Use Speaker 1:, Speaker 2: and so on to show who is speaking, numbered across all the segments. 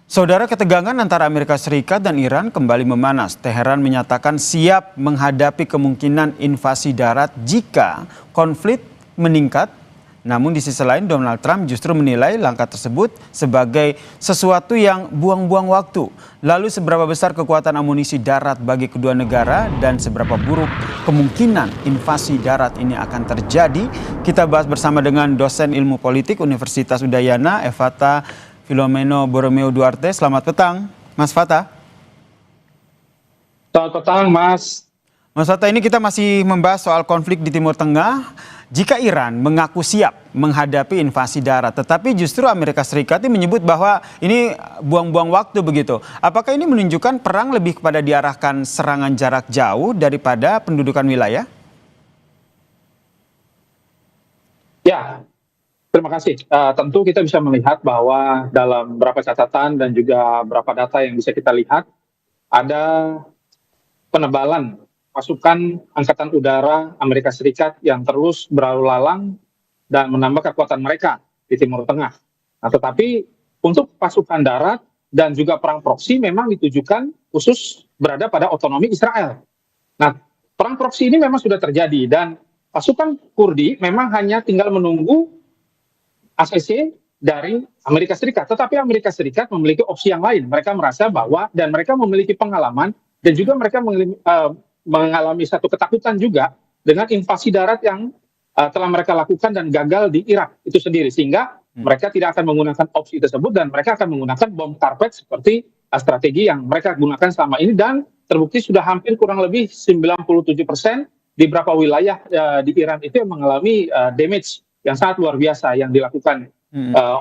Speaker 1: Saudara, ketegangan antara Amerika Serikat dan Iran kembali memanas. Teheran menyatakan siap menghadapi kemungkinan invasi darat jika konflik meningkat. Namun di sisi lain Donald Trump justru menilai langkah tersebut sebagai sesuatu yang buang-buang waktu. Lalu seberapa besar kekuatan amunisi darat bagi kedua negara dan seberapa buruk kemungkinan invasi darat ini akan terjadi? Kita bahas bersama dengan dosen ilmu politik Universitas Udayana, Evata Filomeno Borromeo Duarte. Selamat petang, Mas Fata.
Speaker 2: Selamat petang, Mas.
Speaker 1: Mas Fata, ini kita masih membahas soal konflik di Timur Tengah. Jika Iran mengaku siap menghadapi invasi darat, tetapi justru Amerika Serikat ini menyebut bahwa ini buang-buang waktu begitu. Apakah ini menunjukkan perang lebih kepada diarahkan serangan jarak jauh daripada pendudukan wilayah?
Speaker 2: Ya, terima kasih. Tentu kita bisa melihat bahwa dalam beberapa catatan dan juga beberapa data yang bisa kita lihat, ada penebalan pasukan Angkatan Udara Amerika Serikat yang terus berlalu lalang dan menambah kekuatan mereka di Timur Tengah. Nah, tetapi untuk pasukan darat dan juga perang proksi memang ditujukan khusus berada pada otonomi Israel. Nah, perang proksi ini memang sudah terjadi dan pasukan Kurdi memang hanya tinggal menunggu ACC dari Amerika Serikat. Tetapi Amerika Serikat memiliki opsi yang lain. Mereka merasa bahwa dan mereka memiliki pengalaman dan juga mereka mengalami satu ketakutan juga dengan invasi darat yang telah mereka lakukan dan gagal di Irak itu sendiri, sehingga mereka tidak akan menggunakan opsi tersebut dan mereka akan menggunakan bom karpet seperti strategi yang mereka gunakan selama ini, dan terbukti sudah hampir kurang lebih 97% di beberapa wilayah di Iran itu yang mengalami damage yang sangat luar biasa yang dilakukan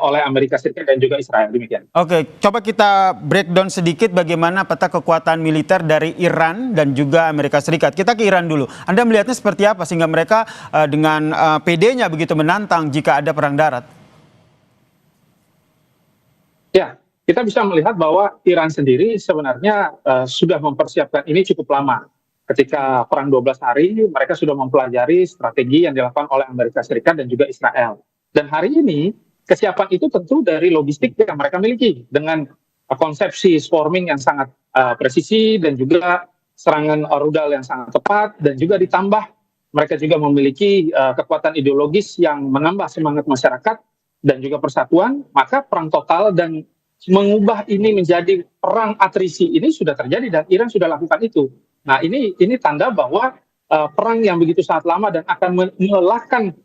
Speaker 2: oleh Amerika Serikat dan juga Israel. Demikian.
Speaker 1: Oke, coba kita breakdown sedikit bagaimana peta kekuatan militer dari Iran dan juga Amerika Serikat. Kita ke Iran dulu. Anda melihatnya seperti apa sehingga mereka dengan PD-nya begitu menantang jika ada perang darat?
Speaker 2: Ya, kita bisa melihat bahwa Iran sendiri sebenarnya sudah mempersiapkan ini cukup lama. Ketika perang 12 hari, mereka sudah mempelajari strategi yang dilakukan oleh Amerika Serikat dan juga Israel. Dan hari ini, kesiapan itu tentu dari logistik yang mereka miliki dengan konsepsi swarming yang sangat presisi dan juga serangan rudal yang sangat tepat, dan juga ditambah mereka juga memiliki kekuatan ideologis yang menambah semangat masyarakat dan juga persatuan. Maka perang total dan mengubah ini menjadi perang atrisi ini sudah terjadi dan Iran sudah lakukan itu. Nah, ini tanda bahwa perang yang begitu sangat lama dan akan melelahkan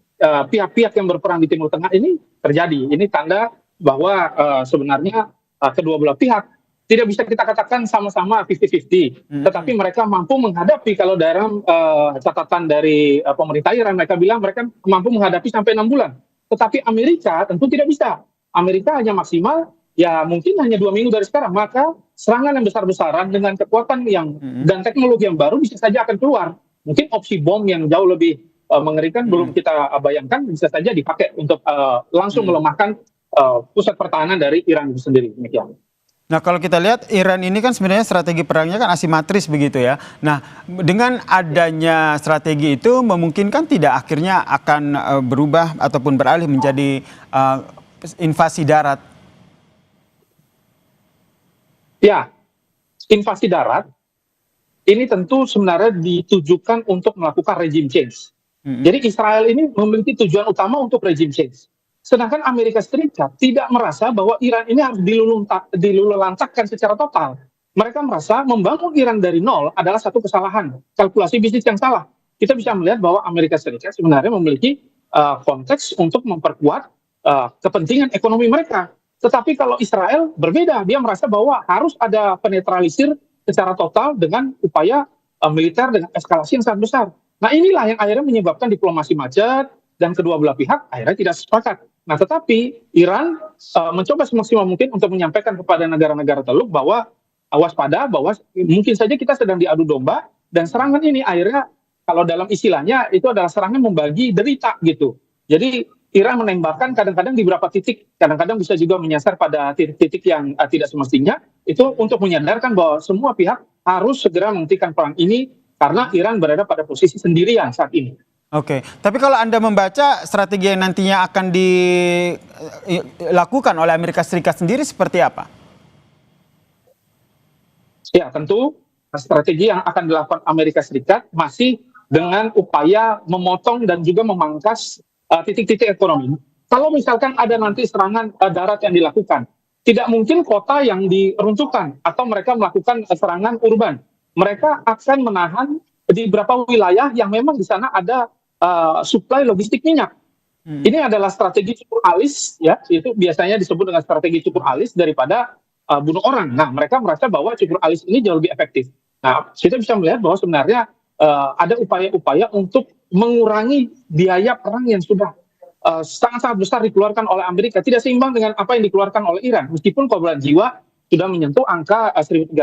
Speaker 2: pihak-pihak yang berperang di Timur Tengah ini terjadi. Ini tanda bahwa sebenarnya kedua belah pihak tidak bisa kita katakan sama-sama 50-50. Tetapi mereka mampu menghadapi, kalau dalam catatan dari pemerintah Iran, mereka bilang mereka mampu menghadapi sampai 6 bulan. Tetapi Amerika tentu tidak bisa. Amerika hanya maksimal ya mungkin hanya 2 minggu dari sekarang. Maka serangan yang besar-besaran dengan kekuatan yang dan teknologi yang baru bisa saja akan keluar. Mungkin opsi bom yang jauh lebih mengerikan belum kita bayangkan bisa saja dipakai untuk langsung melemahkan pusat pertahanan dari Iran itu sendiri. Demikian.
Speaker 1: Nah, kalau kita lihat Iran ini kan sebenarnya strategi perangnya kan asimetris begitu ya. Nah, dengan adanya strategi itu memungkinkan tidak akhirnya akan berubah ataupun beralih menjadi invasi darat?
Speaker 2: Ya, invasi darat ini tentu sebenarnya ditujukan untuk melakukan regime change. Jadi Israel ini memiliki tujuan utama untuk regime change. Sedangkan Amerika Serikat tidak merasa bahwa Iran ini harus dilululantakkan secara total. Mereka merasa membangun Iran dari nol adalah satu kesalahan, kalkulasi bisnis yang salah. Kita bisa melihat bahwa Amerika Serikat sebenarnya memiliki konteks untuk memperkuat kepentingan ekonomi mereka. Tetapi kalau Israel berbeda, dia merasa bahwa harus ada penetralisir secara total dengan upaya militer dengan eskalasi yang sangat besar. Nah, inilah yang akhirnya menyebabkan diplomasi macet dan kedua belah pihak akhirnya tidak sepakat. Nah, tetapi Iran mencoba semaksimal mungkin untuk menyampaikan kepada negara-negara Teluk bahwa waspada, bahwa mungkin saja kita sedang diadu domba, dan serangan ini akhirnya kalau dalam istilahnya itu adalah serangan membagi derita gitu. Jadi Iran menembakkan kadang-kadang di beberapa titik, kadang-kadang bisa juga menyasar pada titik-titik yang tidak semestinya, itu untuk menyadarkan bahwa semua pihak harus segera menghentikan perang ini karena Iran berada pada posisi sendirian saat ini.
Speaker 1: Oke, tapi kalau Anda membaca strategi yang nantinya akan dilakukan oleh Amerika Serikat sendiri seperti apa?
Speaker 2: Ya, tentu strategi yang akan dilakukan Amerika Serikat masih dengan upaya memotong dan juga memangkas titik-titik ekonomi. Kalau misalkan ada nanti serangan darat yang dilakukan, tidak mungkin kota yang diruntuhkan atau mereka melakukan serangan urban. Mereka akan menahan di beberapa wilayah yang memang di sana ada suplai logistik minyak.
Speaker 1: Hmm.
Speaker 2: Ini adalah strategi cukur alis, ya, itu biasanya disebut dengan strategi cukur alis daripada bunuh orang. Nah, mereka merasa bahwa cukur alis ini jauh lebih efektif. Nah, kita bisa melihat bahwa sebenarnya ada upaya-upaya untuk mengurangi biaya perang yang sudah sangat-sangat besar dikeluarkan oleh Amerika, tidak seimbang dengan apa yang dikeluarkan oleh Iran. Meskipun korban jiwa sudah menyentuh angka 1.300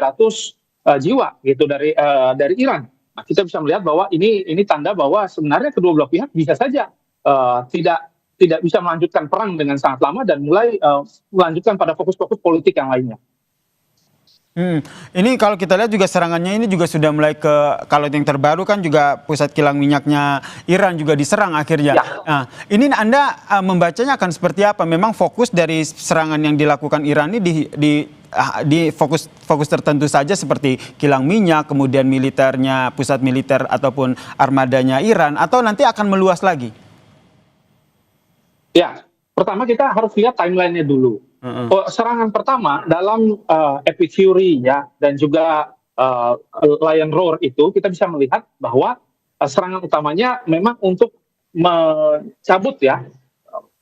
Speaker 2: jiwa gitu dari Iran. Nah, kita bisa melihat bahwa ini tanda bahwa sebenarnya kedua belah pihak bisa saja tidak bisa melanjutkan perang dengan sangat lama dan mulai melanjutkan pada fokus-fokus politik yang lainnya.
Speaker 1: Ini kalau kita lihat juga serangannya ini juga sudah mulai ke, kalau yang terbaru kan juga pusat kilang minyaknya Iran juga diserang akhirnya.
Speaker 2: Ya.
Speaker 1: Nah, ini Anda membacanya akan seperti apa? Memang fokus dari serangan yang dilakukan Iran ini di fokus tertentu saja seperti kilang minyak, kemudian militernya, pusat militer ataupun armadanya Iran, atau nanti akan meluas lagi?
Speaker 2: Ya, pertama kita harus lihat timelinenya dulu. Serangan pertama dalam Epic Fury ya dan juga Lion Roar itu kita bisa melihat bahwa serangan utamanya memang untuk mencabut ya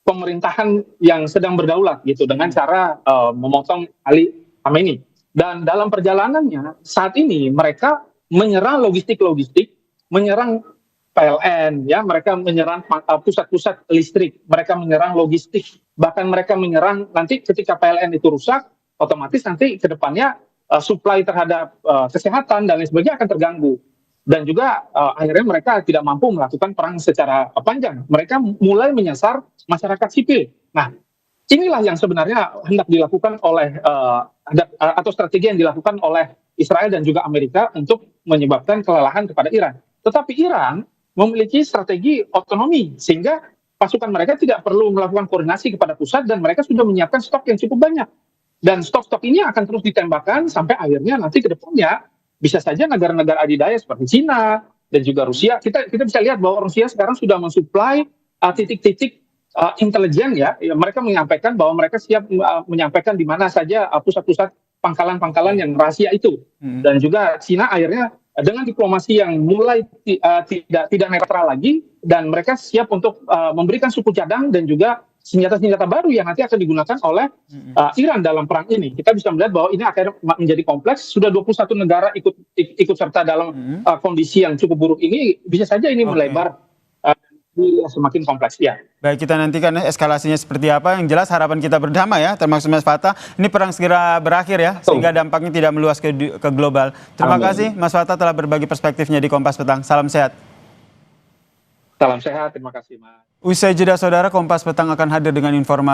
Speaker 2: pemerintahan yang sedang berdaulat gitu dengan cara memotong Ali Khamenei. Dan dalam perjalanannya saat ini mereka menyerang logistik-logistik, menyerang PLN, ya mereka menyerang pusat-pusat listrik, mereka menyerang logistik, bahkan mereka menyerang nanti ketika PLN itu rusak, otomatis nanti ke depannya suplai terhadap kesehatan dan lain sebagainya akan terganggu. Dan juga akhirnya mereka tidak mampu melakukan perang secara panjang. Mereka mulai menyasar masyarakat sipil. Nah, inilah yang sebenarnya hendak dilakukan oleh atau strategi yang dilakukan oleh Israel dan juga Amerika untuk menyebabkan kelelahan kepada Iran. Tetapi Iran memiliki strategi otonomi sehingga pasukan mereka tidak perlu melakukan koordinasi kepada pusat dan mereka sudah menyiapkan stok yang cukup banyak. Dan stok-stok ini akan terus ditembakkan sampai akhirnya nanti ke depannya bisa saja negara-negara adidaya seperti Cina dan juga Rusia. Kita bisa lihat bahwa Rusia sekarang sudah mensuplai titik-titik intelijen ya. Mereka menyampaikan bahwa mereka siap menyampaikan di mana saja pusat-pusat pangkalan-pangkalan yang rahasia itu. Dan juga Cina akhirnya dengan diplomasi yang mulai tidak netral lagi dan mereka siap untuk memberikan suku cadang dan juga senjata-senjata baru yang nanti akan digunakan oleh Iran dalam perang ini. Kita bisa melihat bahwa ini akan menjadi kompleks. Sudah 21 negara ikut serta dalam kondisi yang cukup buruk ini. Bisa saja ini melebar semakin kompleks ya.
Speaker 1: Baik, kita nantikan eskalasinya seperti apa. Yang jelas harapan kita berdamai ya, termasuk Mas Fatah. Ini perang segera berakhir ya, sehingga dampaknya tidak meluas ke global. Terima kasih Mas Fatah telah berbagi perspektifnya di Kompas Petang. Salam sehat.
Speaker 2: Salam sehat, terima kasih Mas.
Speaker 1: Usai jeda saudara, Kompas Petang akan hadir dengan informasi